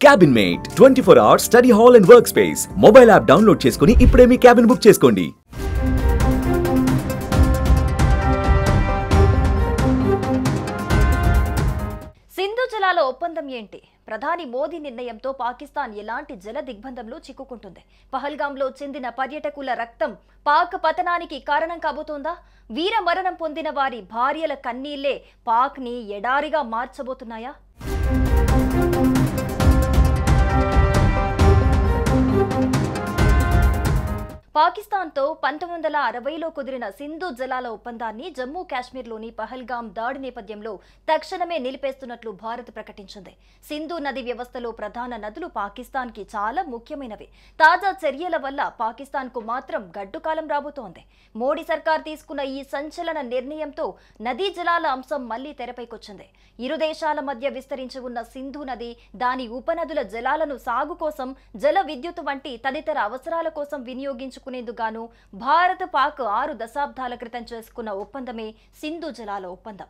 Cabin mate 24 hours study hall and work space mobile app download చేసుకుని ఇప్పుడే మీ cabin book చేసుకోండి. సింధు జలాల ఒప్పందం ఏంటి? ప్రధాని మోదీ నిర్ణయంతో పాకిస్తాన్ ఎలాంటి జల దిగ్బంధంలో చిక్కుకుంటుంది? పహల్గాంలో చెందిన పర్యాటకుల రక్తం పాక్ పతనానికి కారణం కాబోతోందా? వీర మరణం పొందిన వారి భార్యల కన్నీళ్లే పాక్ ని ఎడారిగా మార్చబోతున్నాయా? పాకిస్తాన్తో 1960లో కుదిరిన సింధు జలాల ఒప్పందాన్ని జమ్మూ కాశ్మీర్లోని పహల్గాం దాడి నేపథ్యంలో తక్షణమే నిలిపేస్తున్నట్లు భారత్ ప్రకటించింది. సింధు నది వ్యవస్థలో ప్రధాన నదులు పాకిస్తాన్కి చాలా ముఖ్యమైనవి. తాజా చర్యల వల్ల పాకిస్తాన్కు మాత్రం గడ్డుకాలం రాబోతోంది. మోడీ సర్కార్ తీసుకున్న ఈ సంచలన నిర్ణయంతో నదీ జలాల అంశం మళ్లీ తెరపైకొచ్చింది. ఇరు దేశాల మధ్య విస్తరించి ఉన్న సింధు నది, దాని ఉపనదుల జలాలను సాగు కోసం, జల విద్యుత్ వంటి తదితర అవసరాల కోసం వినియోగించుకునేందుకు భారత్ పాక్ 6 దశాబ్దాల క్రితం చేసుకున్న ఒప్పందమే సింధు జలాల ఒప్పందం.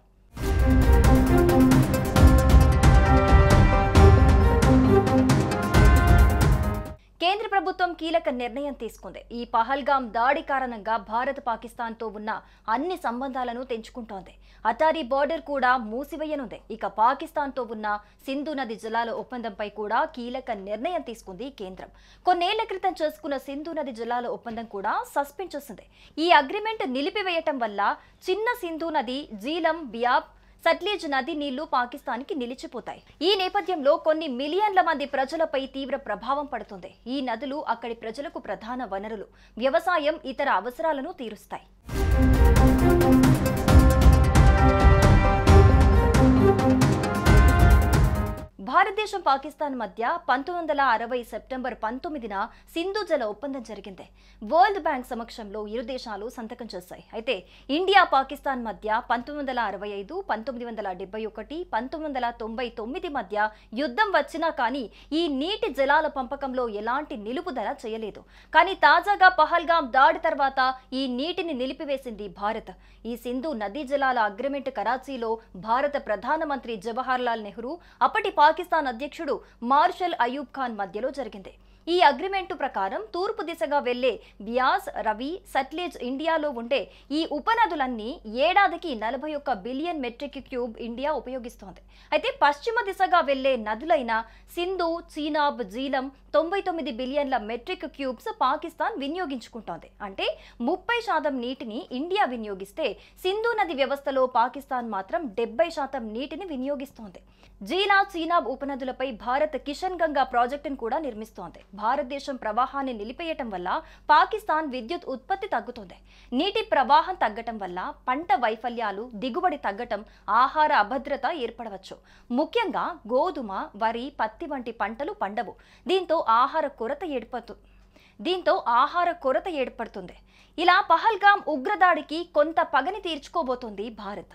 కేంద్ర ప్రభుత్వం కీలక నిర్ణయం తీసుకుంది. ఈ పహల్గాం దాడి కారణంగా భారత్ పాకిస్తాన్తో ఉన్న అన్ని సంబంధాలను తెంచుకుంటోంది. అటారీ బార్డర్ కూడా మూసివేయనుంది. ఇక పాకిస్తాన్తో ఉన్న సింధు నది జలాల ఒప్పందంపై కూడా కీలక నిర్ణయం తీసుకుంది కేంద్రం. కొన్నేళ్ల క్రితం చేసుకున్న సింధు నది జలాల ఒప్పందం కూడా సస్పెండ్ చేసింది. ఈ అగ్రిమెంట్ నిలిపివేయటం వల్ల చిన్న సింధు నది, జీలం, బియాబ్, సట్లెజ్ నది నీళ్లు పాకిస్తాన్కి నిలిచిపోతాయి. ఈ నేపథ్యంలో కొన్ని మిలియన్ల మంది ప్రజలపై తీవ్ర ప్రభావం పడుతుంది. ఈ నదులు అక్కడి ప్రజలకు ప్రధాన వనరులు, వ్యవసాయం, ఇతర అవసరాలను తీరుస్తాయి. భారతదేశం పాకిస్తాన్ మధ్య 1960 సెప్టెంబర్ 19న సింధు జల ఒప్పందం జరిగింది. వరల్డ్ బ్యాంక్ సమక్షంలో ఇరు దేశాలు సంతకం చేశాయి. అయితే ఇండియా పాకిస్తాన్ మధ్య 1965, 1971, 1999 మధ్య యుద్ధం వచ్చినా కానీ ఈ నీటి జలాల పంపకంలో ఎలాంటి నిలుపుదల చేయలేదు. కానీ తాజాగా పహల్గాం దాడి తర్వాత ఈ నీటిని నిలిపివేసింది భారత్. ఈ సింధు నదీ జలాల అగ్రిమెంట్ కరాచీలో భారత ప్రధానమంత్రి జవహర్ లాల్ నెహ్రూ, అప్పటి పాకిస్తాన్ అధ్యక్షుడు మార్షల్ అయూబ్ ఖాన్ మధ్యలో జరిగింది. ఈ అగ్రిమెంటు ప్రకారం తూర్పు దిశగా వెళ్లే బియాస్, రవి, సట్లెజ్ ఇండియాలో ఉండే ఈ ఉపనదులన్నీ ఏడాదికి 41 బిలియన్ మెట్రిక్ క్యూబ్ ఇండియా ఉపయోగిస్తోంది. అయితే పశ్చిమ దిశగా వెళ్లే నదులైన సింధు, చీనాబ్, జీలం 99 బిలియన్ల మెట్రిక్ క్యూబ్స్ పాకిస్తాన్ వినియోగించుకుంటోంది. అంటే 30% నీటిని ఇండియా వినియోగిస్తే సింధు నది వ్యవస్థలో పాకిస్తాన్ మాత్రం 70% నీటిని వినియోగిస్తోంది. జీలా, చీనాబ్ ఉపనదులపై భారత్ కిషన్ గంగా ప్రాజెక్టును కూడా నిర్మిస్తోంది. భారతదేశం ప్రవాహాన్ని నిలిపేయటం వల్ల పాకిస్తాన్ విద్యుత్ ఉత్పత్తి తగ్గుతుంది. నీటి ప్రవాహం తగ్గటం వల్ల పంట వైఫల్యాలు, దిగుబడి తగ్గటం, ఆహార అభద్రత ఏర్పడవచ్చు. ముఖ్యంగా గోధుమ, వరి, పత్తి వంటి పంటలు పండవు. దీంతో ఆహార కొరత ఏర్పడుతుంది. ఇలా పహల్గాం ఉగ్రదాడికి కొంత పగని తీర్చుకోబోతోంది భారత్.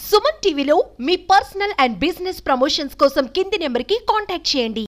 సుమన్ టీవీలో మీ పర్సనల్ అండ్ బిజినెస్ ప్రమోషన్స్ కోసం కింది నెంబర్కి కాంటాక్ట్ చేయండి.